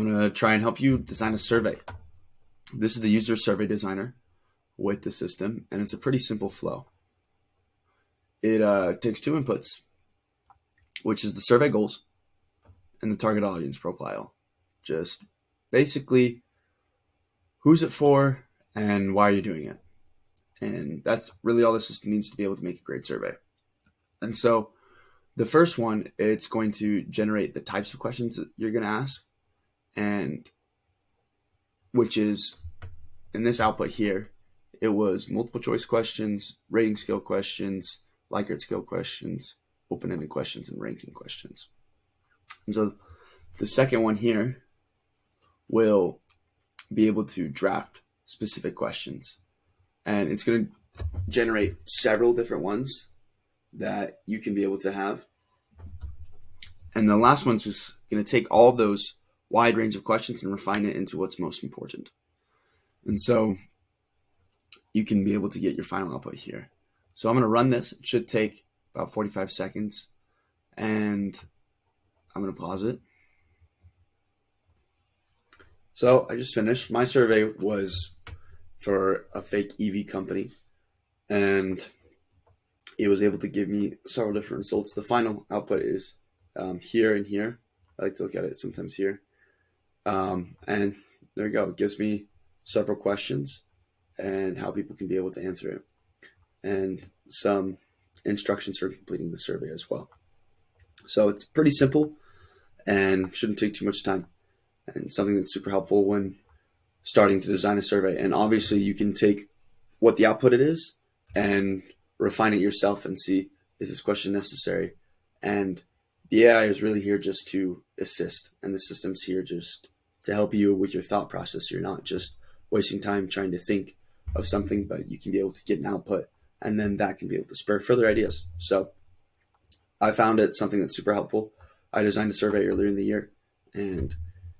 I'm going to try and help you design a survey. This is the user survey designer with the system, and it's a pretty simple flow. It takes two inputs, which is the survey goals and the target audience profile. Just basically, who's it for and why are you doing it? And that's really all the system needs to be able to make a great survey. And so the first one, it's going to generate the types of questions that you're going to ask, and which is in this output here, it was multiple choice questions, rating scale questions, Likert scale questions, open-ended questions, and ranking questions. And so the second one here will be able to draft specific questions, and it's going to generate several different ones that you can be able to have. And the last one's just going to take all of those wide range of questions and refine it into what's most important. And so you can be able to get your final output here. So I'm going to run this. It should take about 45 seconds. And I'm going to pause it. So I just finished. My survey was for a fake EV company, and it was able to give me several different results. The final output is here and here. I like to look at it sometimes here. And there we go. It gives me several questions and how people can be able to answer it, and some instructions for completing the survey as well. So it's pretty simple and shouldn't take too much time, and something that's super helpful when starting to design a survey. And obviously you can take what the output it is and refine it yourself and see, is this question necessary? And the AI is really here just to assist, and the system's here just to help you with your thought process. You're not just wasting time trying to think of something, but you can be able to get an output, and then that can be able to spur further ideas. So I found it something that's super helpful. I designed a survey earlier in the year, and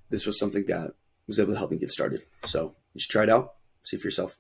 this was something that was able to help me get started. So you should try it out, see for yourself.